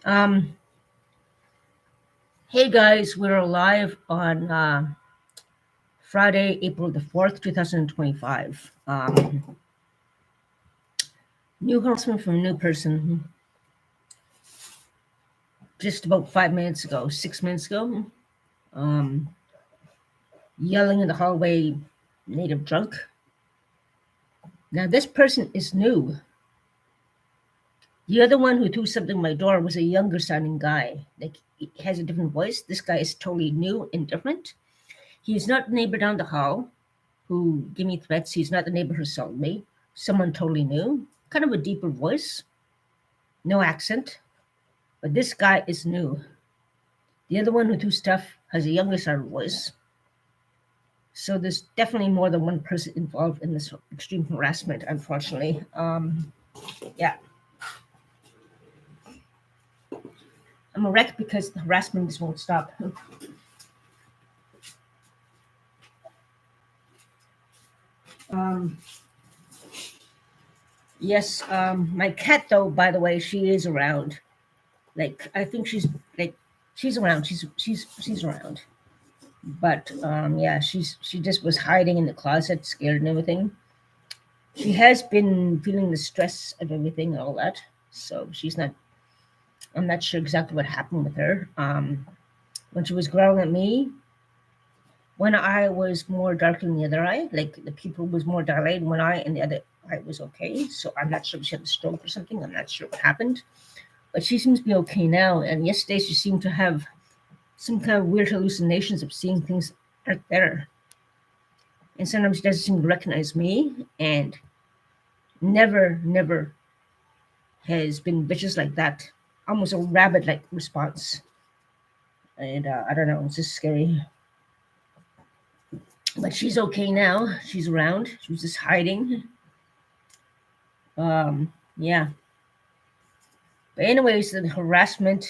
Um, hey guys, we're live on Friday, April the 4th, 2025. New harassment from a new person just about 5 minutes ago, 6 minutes ago. Um, Yelling in the hallway, native drunk. Now, this person is new. The other one who threw something at my door was a younger sounding guy. Like, he has a different voice. This guy is totally new and different. He's not the neighbor down the hall who gave me threats. He's not the neighbor who sold me. Someone totally new, kind of a deeper voice, no accent. But this guy is new. The other one who threw stuff has a younger sounding voice. So there's definitely more than one person involved in this extreme harassment, unfortunately. Yeah. I'm a wreck because the harassment just won't stop. Um, yes, my cat, though, by the way, she is around. Like, I think she's around. She's around. But yeah, she just was hiding in the closet, scared and everything. She has been feeling the stress of everything and all that. So she's not. I'm not sure exactly what happened with her. When she was growling at me, one eye was more dark than the other eye. Like the pupil was more dilated in one eye, and the other eye was okay. So I'm not sure if she had a stroke or something. I'm not sure what happened, but she seems to be okay now. And yesterday she seemed to have some kind of weird hallucinations of seeing things aren't there. And sometimes she doesn't seem to recognize me, and never has been vicious like that. Almost a rabbit-like response. And I don't know, it's just scary. But she's okay now. She's around. She was just hiding. Yeah. But anyways, the harassment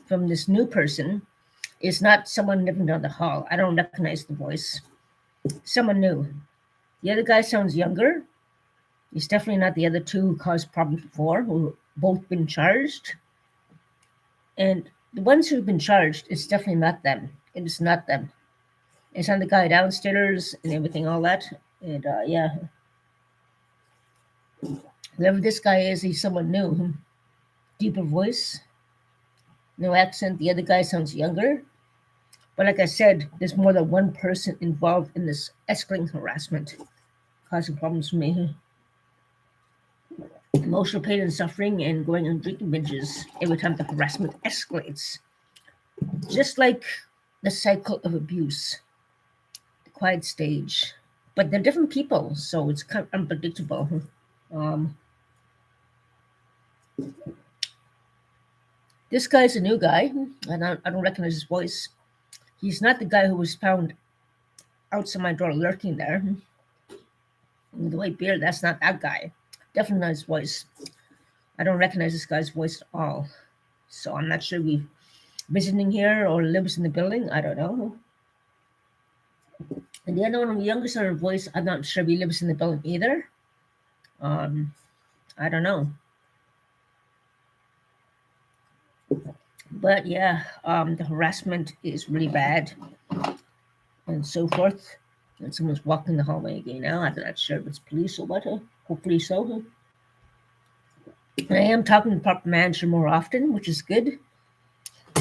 from this new person is not someone living down the hall. I don't recognize the voice. Someone new. The other guy sounds younger. He's definitely not the other two who caused problems before, who both been charged. And the ones who've been charged, it's definitely not them. It is not them. It's not the guy downstairs and everything, all that. And yeah, whoever this guy is, he's someone new. Deeper voice, no accent. The other guy sounds younger. But like I said, there's more than one person involved in this escalating harassment, causing problems for me. Emotional pain and suffering, and going on drinking binges every time the harassment escalates. Just like the cycle of abuse, the quiet stage. But they're different people, so it's kind of unpredictable. Um, this guy's a new guy, and I don't recognize his voice. He's not the guy who was found outside my door lurking there. With the white beard, that's not that guy. Definitely not his voice. I don't recognize this guy's voice at all. So I'm not sure if he's visiting here or lives in the building. I don't know. And the other one, the younger son of voice, I'm not sure if he lives in the building either. Um, I don't know. But yeah, the harassment is really bad and so forth. And someone's walking the hallway again now. I'm not sure if it's police or what. Hopefully so. And I am talking to the property manager more often, which is good.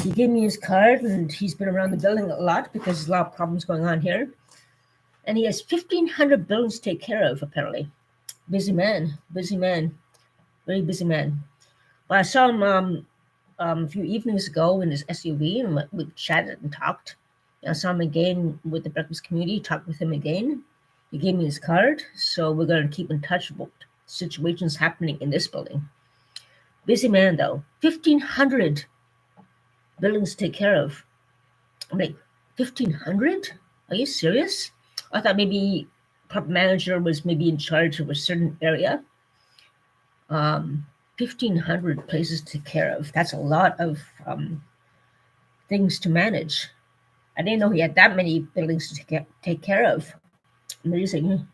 He gave me his card, and he's been around the building a lot because there's a lot of problems going on here. And he has 1,500 buildings to take care of, apparently. Busy man, very busy man. Well, I saw him a few evenings ago in his SUV, and we chatted and talked. I saw him again with the breakfast community, talked with him again. He gave me his card, so we're going to keep in touch about situations happening in this building. Busy man, though. 1,500 buildings to take care of. I'm like, 1,500? Are you serious? I thought maybe property manager was maybe in charge of a certain area. 1,500 places to take care of. That's a lot of things to manage. I didn't know he had that many buildings to take care of. Amazing.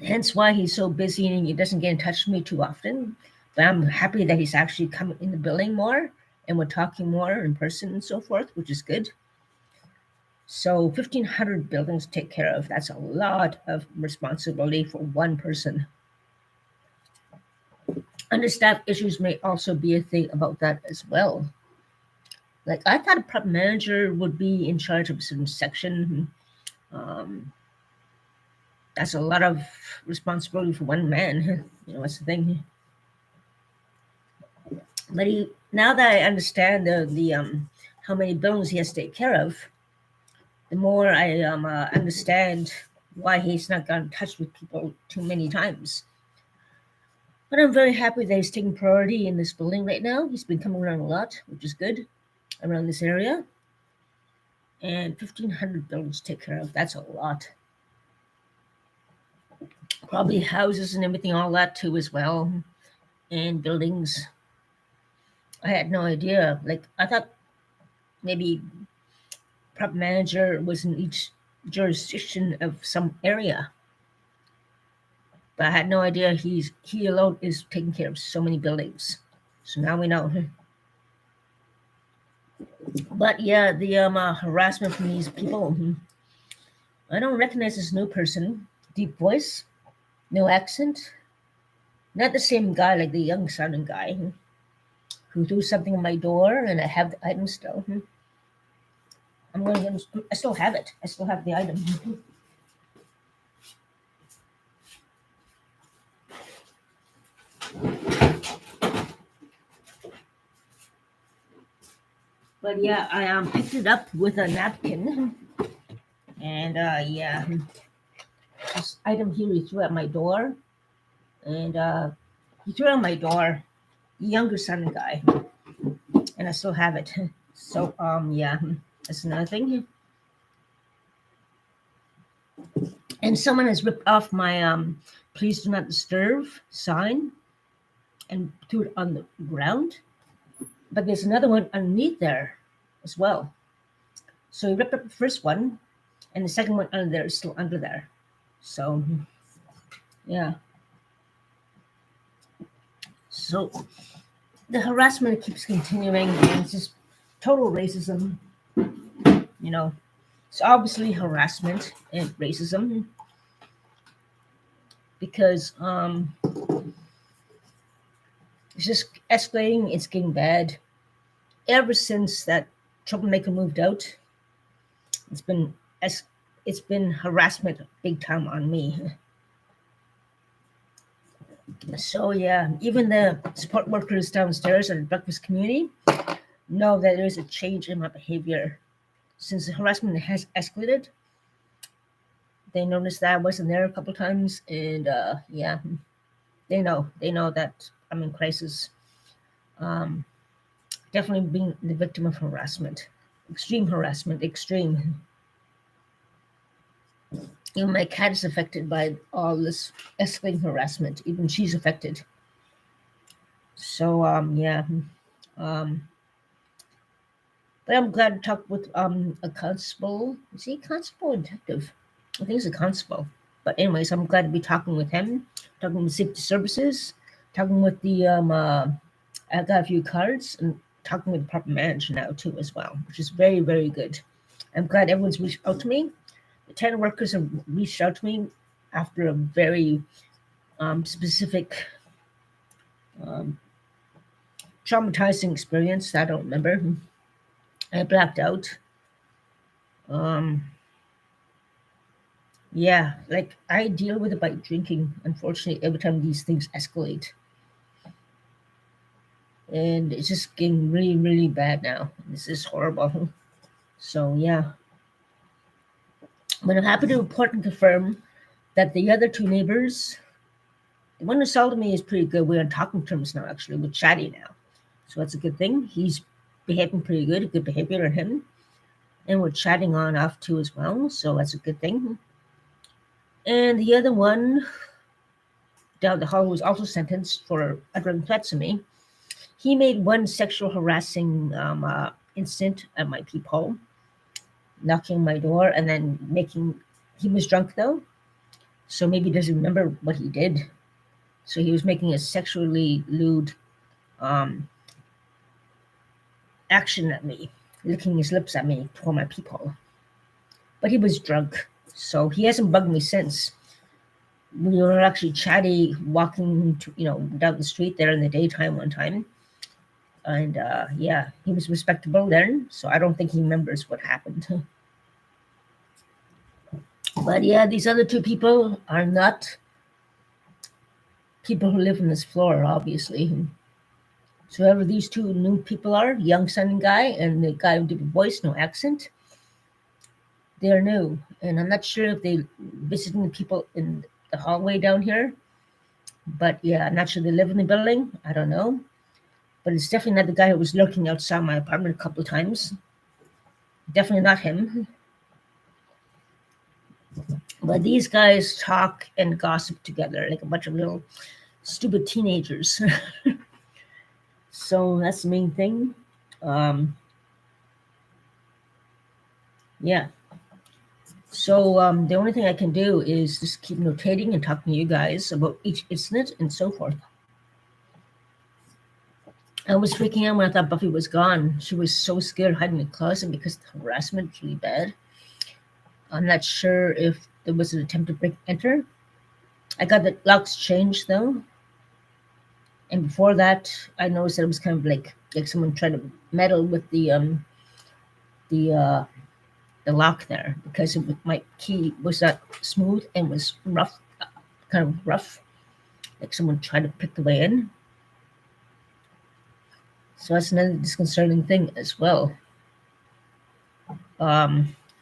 Hence why he's so busy and he doesn't get in touch with me too often. But I'm happy that he's actually coming in the building more and we're talking more in person and so forth, which is good. So 1,500 buildings to take care of. That's a lot of responsibility for one person. Understaffed issues may also be a thing about that as well. Like I thought a prep manager would be in charge of a certain section. Um, that's a lot of responsibility for one man. That's the thing. But now that I understand the how many buildings he has to take care of, the more I understand why he's not gotten in touch with people too many times. But I'm very happy that he's taking priority in this building right now. He's been coming around a lot, which is good, around this area. And 1,500 buildings to take care of. That's a lot. Probably houses and everything, all that too, as well. And buildings. I had no idea. Like, I thought maybe prop manager was in each jurisdiction of some area. But I had no idea he alone is taking care of so many buildings. So now we know. But yeah, the harassment from these people. I don't recognize this new person. Deep voice, no accent. Not the same guy like the young sounding guy who threw something on my door and I have the item still. I'm going to. I still have it. I still have the item. But yeah, I picked it up with a napkin, and yeah, this item here he threw at my door, and he threw it on my door. The younger son guy, and I still have it. So yeah, that's another thing. And someone has ripped off my "Please do not disturb" sign and threw it on the ground. But there's another one underneath there as well. So he ripped up the first one, and the second one under there is still under there. So, yeah. So the harassment keeps continuing, and it's just total racism. It's obviously harassment and racism because it's just escalating. It's getting bad. Ever since that troublemaker moved out, it's been it's been harassment big time on me. So yeah, even the support workers downstairs at the breakfast community know that there is a change in my behavior. Since the harassment has escalated, they noticed that I wasn't there a couple times, and yeah, they know that I'm in crisis. Um, Definitely being the victim of harassment, extreme harassment, extreme. Even my cat is affected by all this escalating harassment. Even she's affected. So yeah. Um, but I'm glad to talk with a constable. Is he a constable or detective? I think he's a constable. But anyways, I'm glad to be talking with him, talking with safety services, talking with the I got a few cards and talking with the proper manager now too as well, which is very, very good. I'm glad everyone's reached out to me. The 10 workers have reached out to me after a very specific um, traumatizing experience that I don't remember. I blacked out. Um, yeah, like I deal with it by drinking, unfortunately, every time these things escalate. And it's just getting really, really bad now. This is horrible. So, yeah. But I'm happy to report and confirm that the other two neighbors, the one who sold to me is pretty good. We're on talking terms now, actually. We're chatty now. So that's a good thing. He's behaving pretty good behavior on him. And we're chatting on off too as well. So that's a good thing. And the other one down the hall was also sentenced for uttering threats to me. He made one sexual harassing incident at my peephole, knocking on my door and then making. He was drunk though, so maybe he doesn't remember what he did. So he was making a sexually lewd um, action at me, licking his lips at me for my peephole. But he was drunk, so he hasn't bugged me since. We were actually chatty walking down the street there in the daytime one time, and yeah, he was respectable then, so I don't think he remembers what happened. But yeah, these other two people are not people who live on this floor, obviously. So whoever these two new people are, young sounding guy and the guy with the voice, no accent, they are new, and I'm not sure if they visiting the people in the hallway down here. But yeah, I'm not sure they live in the building. I don't know. But it's definitely not the guy who was lurking outside my apartment a couple of times. Definitely not him. But these guys talk and gossip together like a bunch of little stupid teenagers. So that's the main thing. Um, yeah. So the only thing I can do is just keep notating and talking to you guys about each incident and so forth. I was freaking out when I thought Buffy was gone. She was so scared hiding in the closet because the harassment was really bad. I'm not sure if there was an attempt to break enter. I got the locks changed though, and before that, I noticed that it was kind of like someone trying to meddle with the uh, the lock there because my key was not smooth and was rough, kind of rough, like someone tried to pick the way in. So that's another disconcerting thing as well.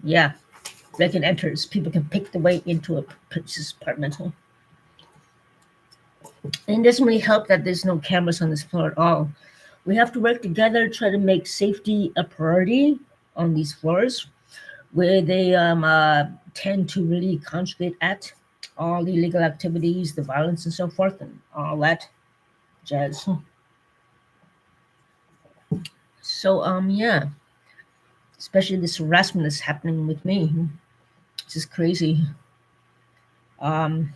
Yeah, break and enters. People can pick the way into a princess apartment. And it doesn't really help that there's no cameras on this floor at all. We have to work together, try to make safety a priority on these floors where they tend to really concentrate at all the illegal activities, the violence, and so forth, and all that jazz. So, yeah, especially this harassment that's happening with me. It's just crazy. Um,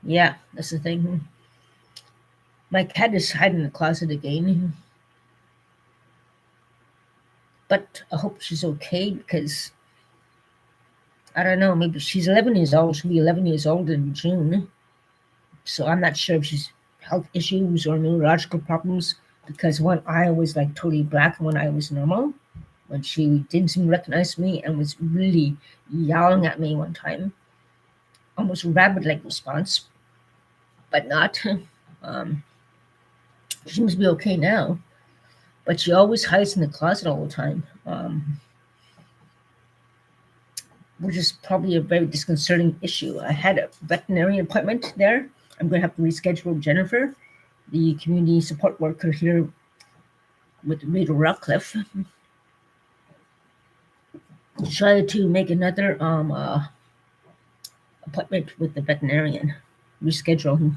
yeah, that's the thing. My cat is hiding in the closet again, but I hope she's okay because I don't know. Maybe she's 11 years old. She'll be 11 years old in June. So I'm not sure if she's health issues or neurological problems because one eye was like totally black and one eye was normal. When she didn't seem to recognize me and was really yelling at me one time, almost rabbit-like response, but not. Um, she seems to be okay now, but she always hides in the closet all the time, which is probably a very disconcerting issue. I had a veterinarian appointment there. I'm going to have to reschedule Jennifer, the community support worker here with Rita Rockcliffe, try to make another appointment with the veterinarian, reschedule.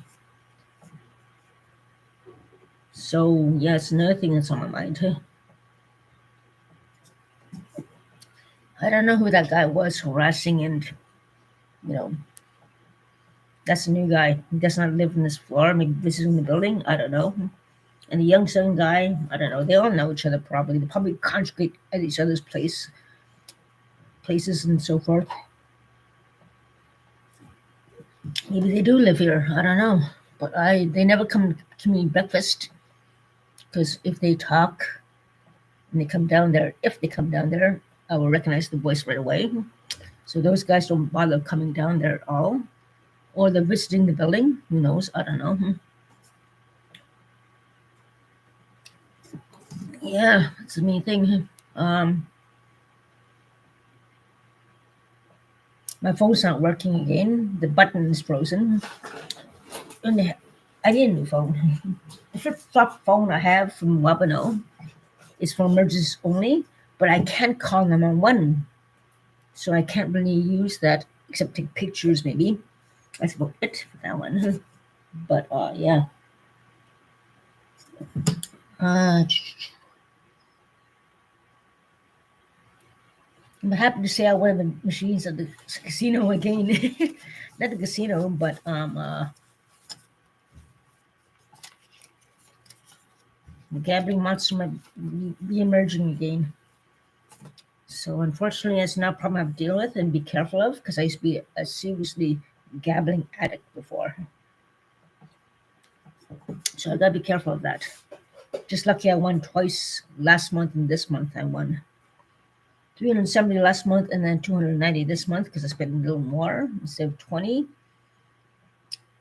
So yeah, it's another thing that's on my mind. I don't know who that guy was harassing, and you know that's a new guy. He does not live in this floor. Maybe visiting the building. I don't know. And the young son guy, I don't know. They all know each other probably. They probably congregate at each other's places, and so forth. Maybe they do live here. I don't know. But they never come to me breakfast because if they talk and they come down there, if they come down there, I will recognize the voice right away. So those guys don't bother coming down there at all. Or they're visiting the building. Who knows? I don't know. Yeah, it's the main thing. My phone's not working again. The button is frozen. And I need a new phone. The flip-flop phone I have from Wabano is for emergencies only, but I can't call 911. So I can't really use that except take pictures maybe. That's about it for that one. But yeah. Uh, I'm happy to say I won the machines at the casino again. Not the casino, but the gambling monster might be emerging again. So unfortunately, it's not a problem I have to deal with and be careful of because I used to be a seriously gambling addict before. So I gotta be careful of that. Just lucky I won twice last month and this month I won 370 last month and then 290 this month because I spent a little more instead of 20.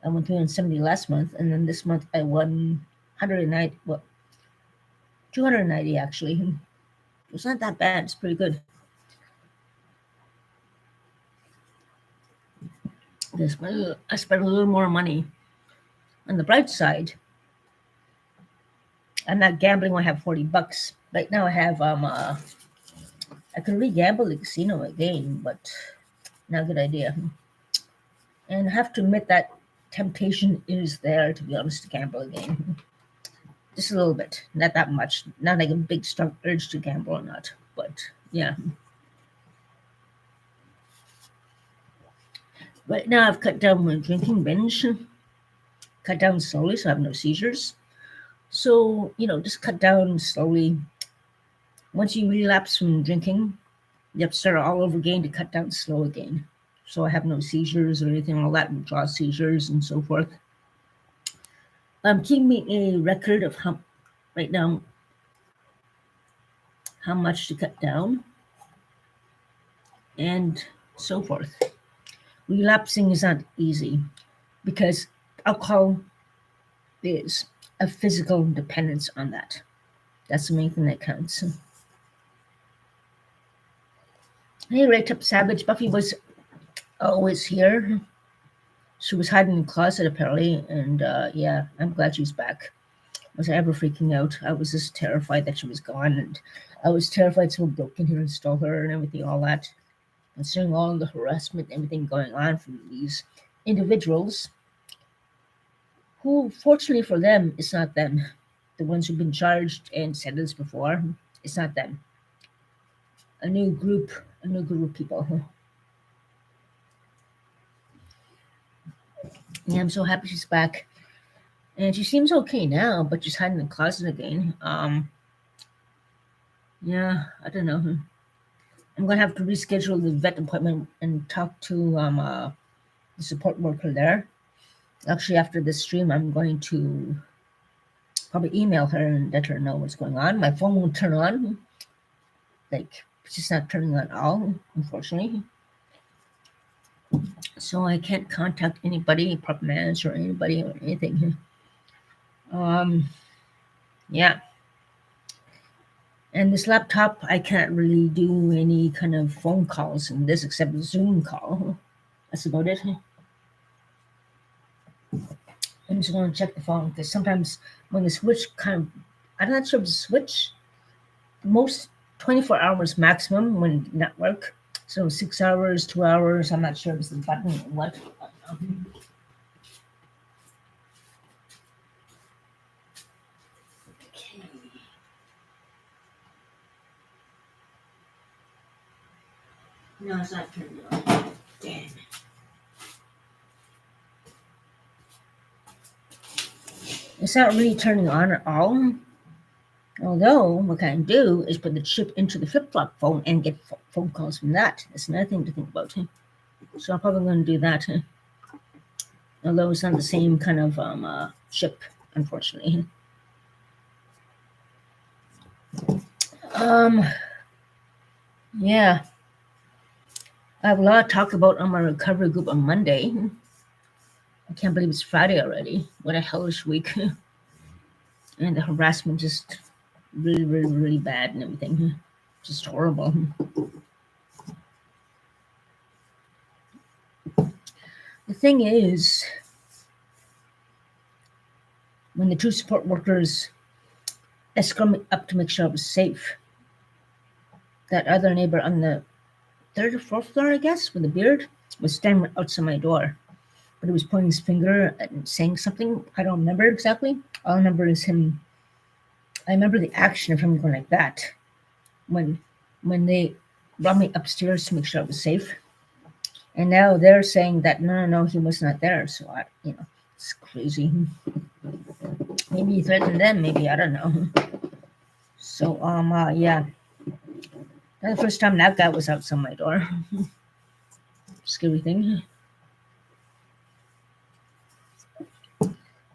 I won 370 last month and then this month I won 190. Well, 290 actually. It's not that bad. It's pretty good. I spent a little more money. On the bright side, I'm not gambling when I have $40. Right now I have I could re-gamble the casino again, but not a good idea. And I have to admit that temptation is there, to be honest, to gamble again. Just a little bit, not that much. Not like a big strong urge to gamble or not, but yeah. Right now I've cut down my drinking binge, cut down slowly so I have no seizures. So, just cut down slowly. Once you relapse from drinking, you have to start all over again to cut down slow again. So I have no seizures or anything, all that withdraw seizures and so forth. I'm keeping a record of how right now how much to cut down and so forth. Relapsing is not easy because alcohol is a physical dependence on that. That's the main thing that counts. Hey, Red Up Savage. Buffy was always here. She was hiding in the closet apparently, and yeah, I'm glad she's back. Was I ever freaking out? I was just terrified that she was gone, and I was terrified someone broke in here and stole her and everything, all that. Considering all the harassment and everything going on from these individuals, who, fortunately for them, it's not them. The ones who've been charged and sentenced before, it's not them. A new group of people. Yeah, I'm so happy she's back. And she seems okay now, but she's hiding in the closet again. Yeah, I don't know. I'm gonna have to reschedule the vet appointment and talk to the support worker there. Actually, after this stream, I'm going to probably email her and let her know what's going on. My phone won't turn on. Like, it's just not turning on at all, unfortunately. So I can't contact anybody, proper manager or anybody or anything. Yeah. And this laptop, I can't really do any kind of phone calls in this except a Zoom call. That's about it. I'm just going to check the phone because sometimes when the switch I'm not sure if the switch, most 24 hours maximum when it not work. So 6 hours, 2 hours, I'm not sure if it's the button or what. Okay. No, it's not turning on. Damn. It's not really turning on at all. Although, what I can do is put the chip into the flip-flop phone and get phone calls from that. That's another thing to think about. So I'm probably going to do that. Although it's not the same kind of chip, unfortunately. Yeah. I have a lot to talk about on my recovery group on Monday. I can't believe it's Friday already. What a hellish week. And the harassment just really, really, really bad and everything. Just horrible. The thing is, when the two support workers escorted me up to make sure I was safe, that other neighbor on the third or fourth floor, I guess, with the beard, was standing outside my door. But he was pointing his finger and saying something. I don't remember exactly. All I remember is him. I remember the action of him going like that. When they brought me upstairs to make sure I was safe. And now they're saying that no, he was not there. So it's crazy. Maybe he threatened them. Maybe I don't know. So yeah, that's the first time that guy was outside my door. Scary thing.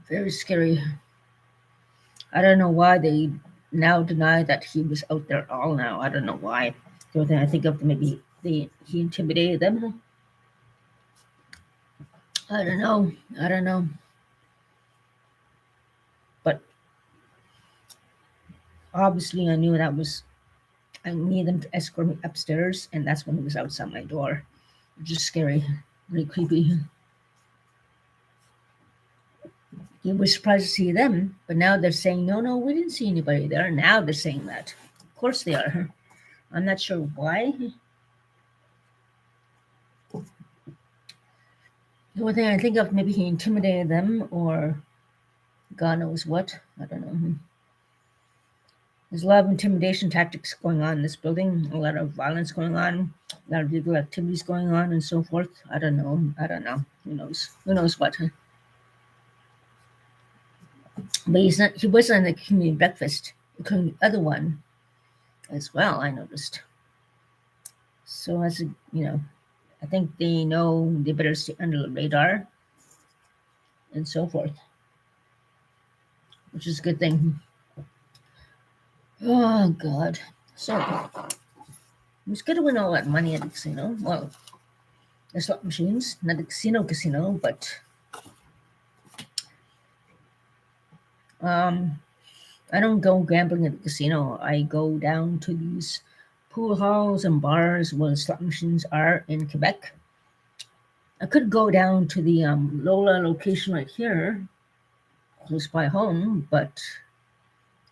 Very scary. I don't know why they now deny that he was out there all now. I don't know why. The only thing I think of, maybe he intimidated them. I don't know. I don't know. But obviously, I need them to escort me upstairs, and that's when he was outside my door. Which is scary, really creepy. He was surprised to see them, but now they're saying, no, we didn't see anybody there. Now they're saying that. Of course they are. I'm not sure why. The only thing I think of, maybe he intimidated them, or God knows what. I don't know. There's a lot of intimidation tactics going on in this building, a lot of violence going on, a lot of illegal activities going on, and so forth. I don't know. I don't know. Who knows? Who knows what? But he's not. He wasn't at the community breakfast, including the other one as well. I noticed. So as I think they know they better stay under the radar and so forth, which is a good thing. Oh God! So who's gonna win all that money at the casino? Well, the slot machines, not the casino, but I don't go gambling at the casino. I go down to these pool halls and bars where the slot machines are in Quebec. I could go down to the Lola location right here, close by home, but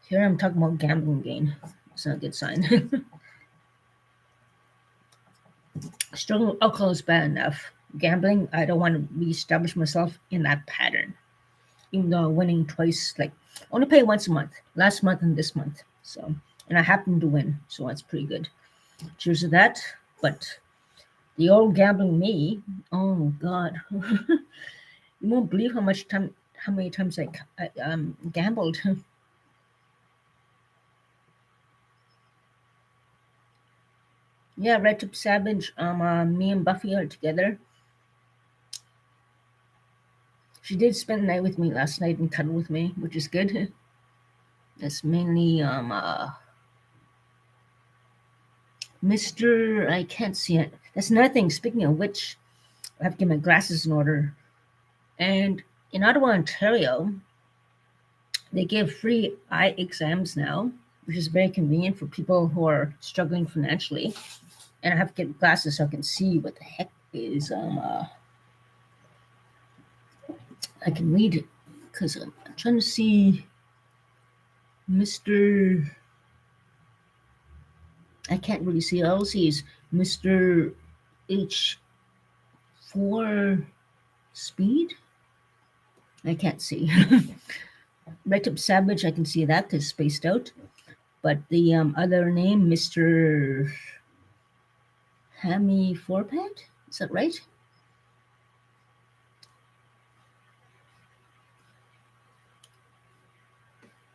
here I'm talking about gambling again. It's not a good sign. Struggling with alcohol is bad enough. Gambling, I don't want to reestablish myself in that pattern. Even though I'm winning twice, like only pay once a month, last month and this month. So, and I happen to win, so that's pretty good. Cheers to that. But the old gambling me, oh God, you won't believe how many times I gambled. Yeah, Red Tip Savage. Me and Buffy are together. She did spend the night with me last night and cuddle with me, which is good. That's mainly Mr. I can't see it. That's another thing. Speaking of which, I have to get my glasses in order. And in Ottawa, Ontario, they give free eye exams now, which is very convenient for people who are struggling financially. And I have to get glasses so I can see what the heck is. I can read it because I'm trying to see Mr. I can't really see. All I see is Mr. H4 speed. I can't see. Right up Savage, I can see that because spaced out. But the other name, Mr. Hammy Forpad, is that right?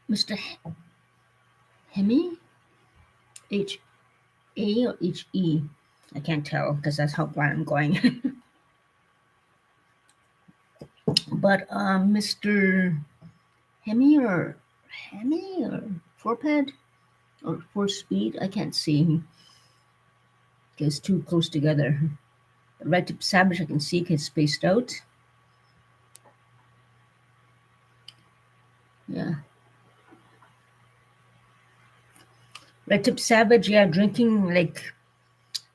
Mr. Hemi? H A or H E? I can't tell because that's how blind I'm going. But Mr. Hemi or Forpad or Four Speed, I can't see. It's too close together. But Red Tip Savage, I can see it's spaced out. Yeah. Red Tip Savage, yeah, drinking, like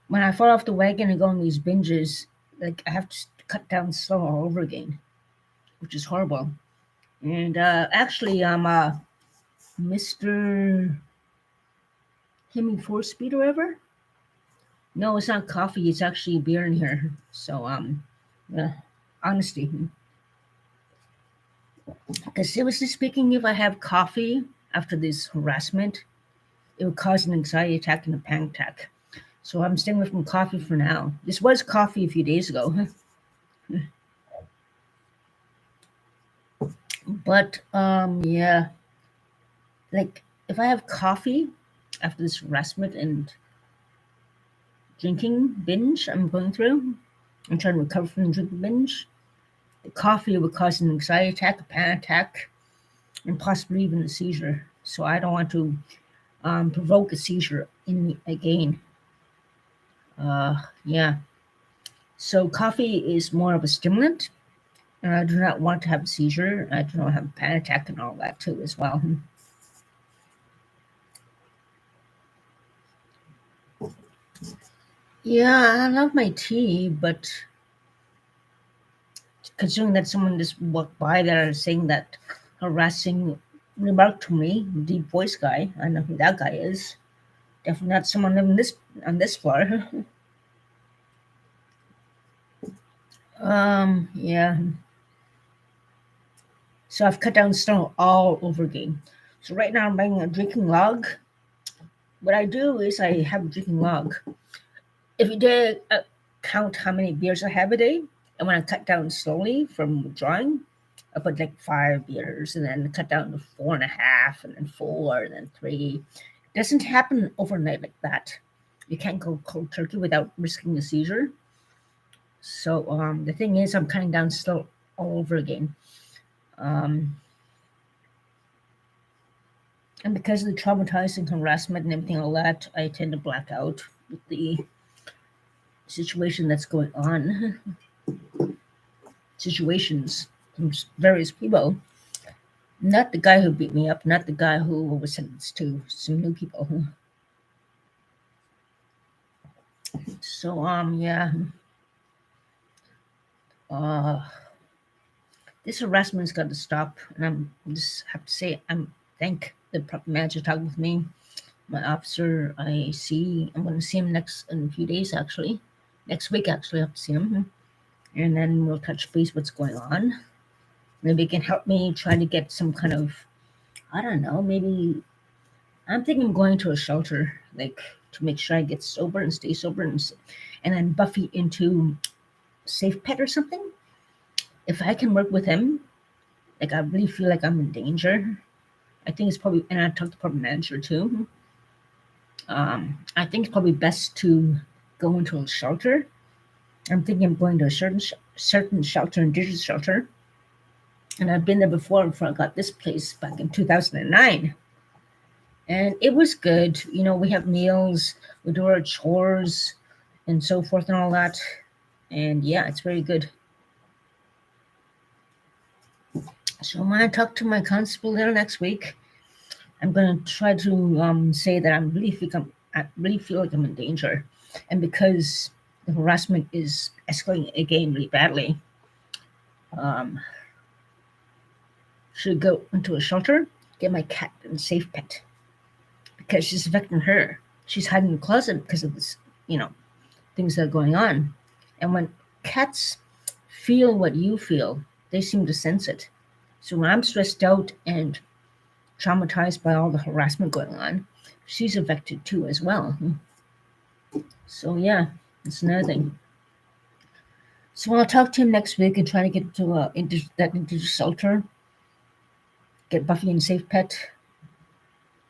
when I fall off the wagon and go on these binges, like I have to cut down slow all over again, which is horrible. And actually, Mr. Hemi Four Speed or whatever. No, it's not coffee. It's actually beer in here. So yeah, honesty. Because seriously speaking, if I have coffee after this harassment, it would cause an anxiety attack and a panic attack. So I'm staying away from coffee for now. This was coffee a few days ago. But yeah, like if I have coffee after this harassment and drinking binge I'm going through, I'm trying to recover from the drinking binge. The coffee would cause an anxiety attack, a panic attack, and possibly even a seizure. So I don't want to provoke a seizure in me again. Yeah. So coffee is more of a stimulant, and I do not want to have a seizure. I do not have a panic attack and all that too as well. Yeah, I love my tea, but considering that someone just walked by there saying that harassing remark to me, deep voice guy, I know who that guy is. Definitely not someone living this on this floor. Yeah. So I've cut down snow all over again. So right now I'm buying a drinking log. What I do is I have a drinking log. If you did count how many beers I have a day, and when I cut down slowly from withdrawing, I put like 5 beers and then cut down to 4.5 and then 4 and then 3. It doesn't happen overnight like that. You can't go cold turkey without risking a seizure. So the thing is, I'm cutting down slow all over again. Um, and because of the traumatizing harassment and everything like that, I tend to black out with the situation that's going on. Situations from various people. Not the guy who beat me up, not the guy who was sentenced to, some new people. So yeah. Uh this harassment's got to stop, and I just have to say I'm thank the manager talking with me. My officer, I'm going to see him next in a few days actually. Next week actually, I have to see him, and then we'll touch base what's going on. Maybe he can help me try to get some kind of, I don't know, maybe I'm thinking of going to a shelter, like to make sure I get sober and stay sober, and then Buffy into safe pet or something. If I can work with him, like I really feel like I'm in danger. I think it's probably, and I talked to the property manager too. I think it's probably best to go into a shelter. I'm thinking of going to a certain shelter, indigenous shelter, and I've been there before I got this place back in 2009. And it was good. You know, we have meals, we do our chores, and so forth and all that. And yeah, it's very good. So when I talk to my constable there next week, I'm gonna try to say that I really feel like I'm in danger, and because the harassment is escalating again really badly, um, should go into a shelter, get my cat in a safe pet because she's affecting her. She's hiding in the closet because of this, things that are going on. And when cats feel what you feel, they seem to sense it. So when I'm stressed out and traumatized by all the harassment going on, she's affected too as well. So yeah, that's another thing. So I'll talk to him next week and try to get to that indigenous shelter, get Buffy and safe pet,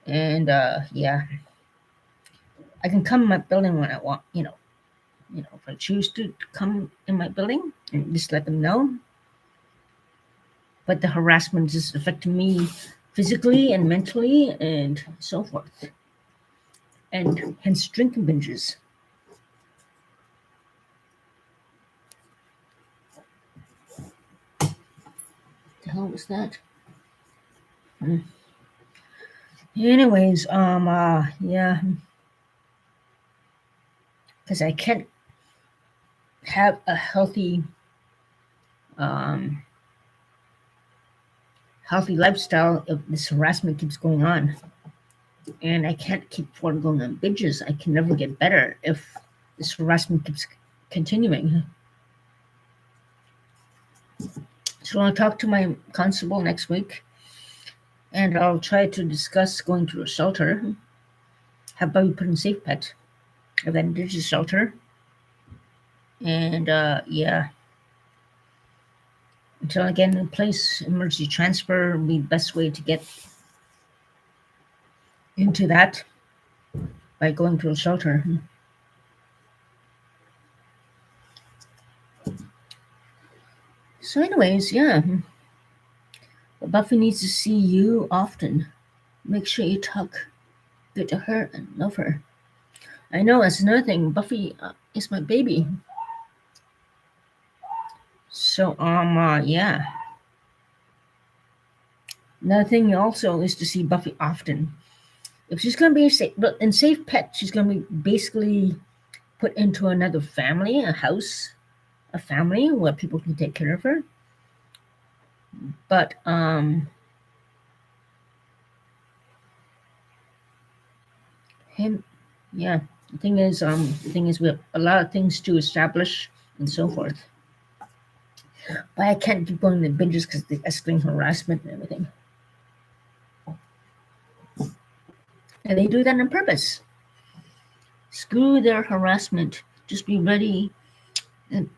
and yeah, I can come in my building when I want. If I choose to come in my building and just let them know. But the harassment is affecting me physically and mentally and so forth, and hence drinking binges. The hell was that? Anyways, yeah, because I can't have a um, healthy lifestyle if this harassment keeps going on, and I can't keep on going on binges. I can never get better if this harassment keeps continuing. So I'll talk to my constable next week, and I'll try to discuss going to a shelter, have Bobby put in safe pet, of that indigenous shelter. And yeah, until I get in place, emergency transfer will be the best way to get into that by going to a shelter. So, anyways, yeah, Buffy needs to see you often. Make sure you talk good to her and love her. I know that's another thing. Buffy is my baby. So, yeah. Another thing also is to see Buffy often. If she's gonna be in safe pet, she's gonna be basically put into another family, a house, a family where people can take care of her. But him, yeah. The thing is, we have a lot of things to establish and so forth. But I can't keep going to binges because the escalating harassment and everything. And they do that on purpose. Screw their harassment. Just be ready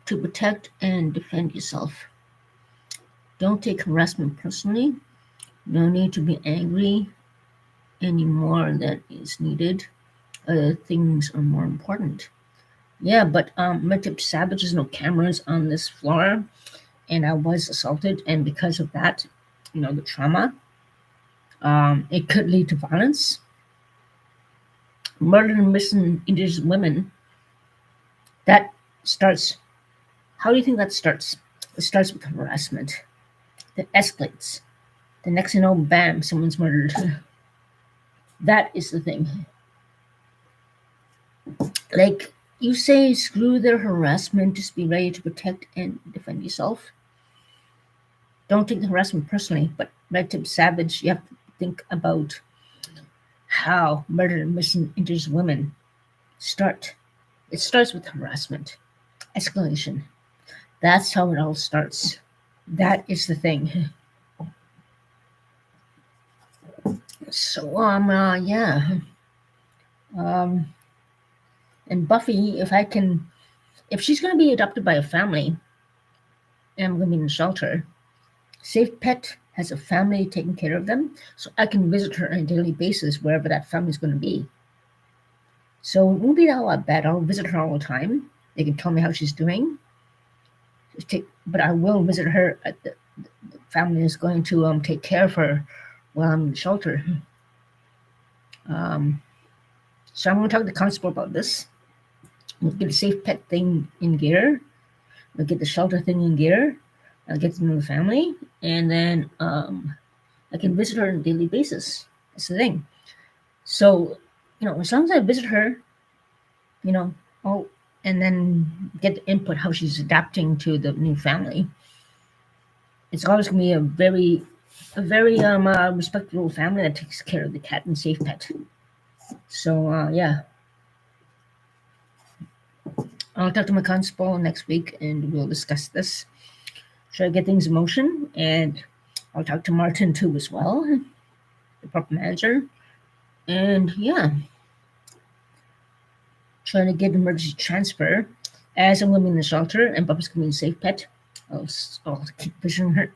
to protect and defend yourself. Don't take harassment personally. No need to be angry anymore that is needed. Other things are more important. Yeah, but Red Tip Savage, there's no cameras on this floor, and I was assaulted, and because of that, the trauma, it could lead to violence. Murder and missing Indigenous women, that starts. How do you think that starts? It starts with harassment. That escalates. The next thing you know, bam, someone's murdered. That is the thing. Like you say, screw their harassment, just be ready to protect and defend yourself. Don't take the harassment personally, but Red Tip Savage, you have to think about how murder and missing Indigenous women start. It starts with harassment, escalation. That's how it all starts. That is the thing. So yeah. Um and Buffy, if she's gonna be adopted by a family and I'm gonna be in a shelter, Safe Pet has a family taking care of them, so I can visit her on a daily basis wherever that family's gonna be. So it won't be that lot bad. I'll visit her all the time. They can tell me how she's doing. But I will visit her at the family is going to take care of her while I'm in the shelter. Um, so I'm going to talk to the constable about this. We'll get the safe pet thing in gear. We'll get the shelter thing in gear. I'll get to know the family, and then I can visit her on a daily basis. That's the thing. So, as long as I visit her, you know, oh, and then get the input how she's adapting to the new family. It's always gonna be a very respectable family that takes care of the cat and safe pet. So yeah, I'll talk to my constable next week and we'll discuss this. Try to get things in motion, and I'll talk to Martin too as well, the proper manager, and yeah, trying to get emergency transfer as I'm living in the shelter and Bubba's gonna be a safe pet. I'll keep visiting her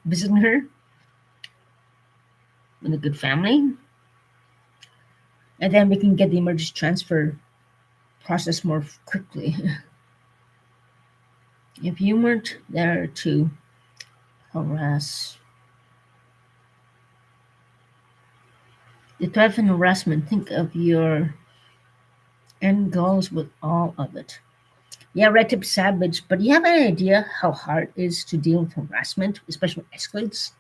with a good family, and then we can get the emergency transfer process more quickly. If you weren't there to harass, the threat and harassment, think of your end goals with all of it. Yeah, Red Tip Savage, but you have any idea how hard it is to deal with harassment, especially when it escalates?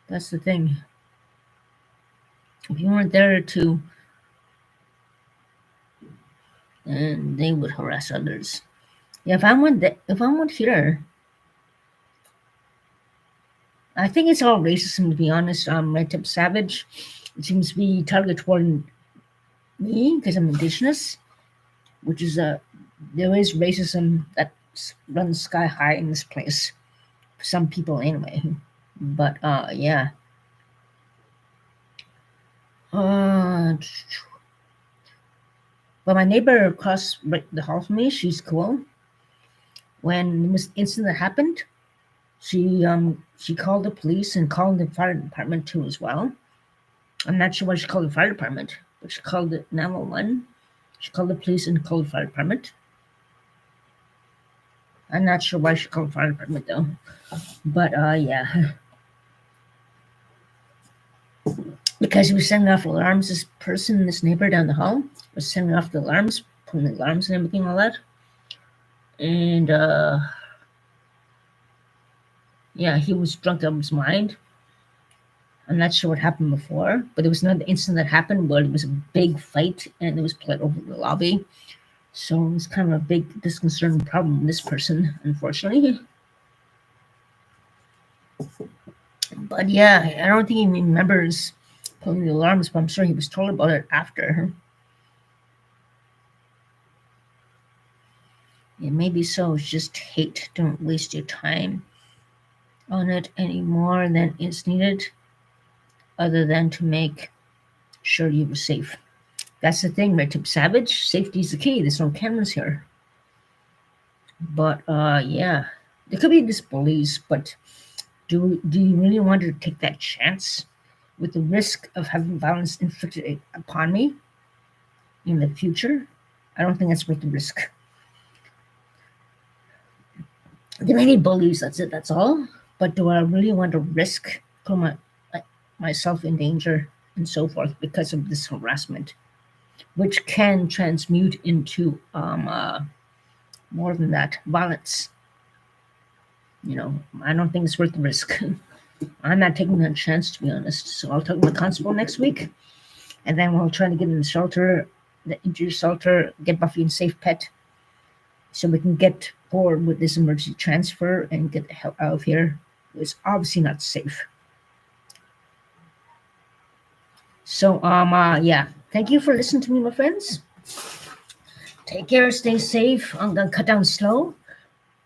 That's the thing. If you weren't there to, then they would harass others. Yeah, if I went here, I think it's all racism to be honest. Red Tip Savage, it seems to be targeted toward me because I'm indigenous, which is there is racism that runs sky high in this place for some people anyway. But yeah. Uh, But my neighbor across the hall from me, she's cool. When this incident happened, she called the police and called the fire department too as well. I'm not sure why she called the fire department, but she called the 911. She called the police and called the fire department. I'm not sure why she called the fire department though. But yeah. Because he was sending off alarms, this neighbor down the hall was sending off the alarms, putting the alarms and everything, all that. And yeah, he was drunk out of his mind. I'm not sure what happened before, but there was another incident that happened where there was a big fight and there was blood over the lobby. So it was kind of a big disconcerting problem with this person, unfortunately. But yeah, I don't think he remembers pulling the alarms, but I'm sure he was told about it after. Yeah, maybe so. It's just hate. Don't waste your time on it any more than is needed, other than to make sure you were safe. That's the thing, right, Tip Savage? Safety is the key. There's no cameras here. But yeah, there could be these bullies, but do you really want to take that chance with the risk of having violence inflicted upon me in the future? I don't think that's worth the risk. There may be bullies, that's it, that's all. But do I really want to risk putting myself in danger and so forth because of this harassment, which can transmute into more than that, violence? I don't think it's worth the risk. I'm not taking that chance, to be honest. So I'll talk to the constable next week, and then we'll try to get in the shelter, the injury shelter, get Buffy a safe pet, so we can get forward with this emergency transfer and get the hell out of here. It's obviously not safe. So yeah, thank you for listening to me, my friends. Take care, stay safe. I'm gonna cut down slow.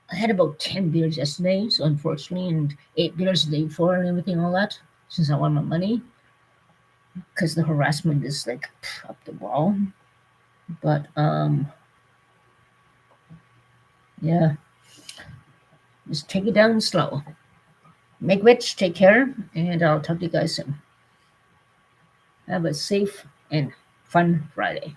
I had about 10 beers yesterday, so unfortunately, and 8 beers the day before and everything, all that, since I want my money, because the harassment is like up the wall. But yeah, just take it down slow. Make rich, take care, and I'll talk to you guys soon. Have a safe and fun Friday.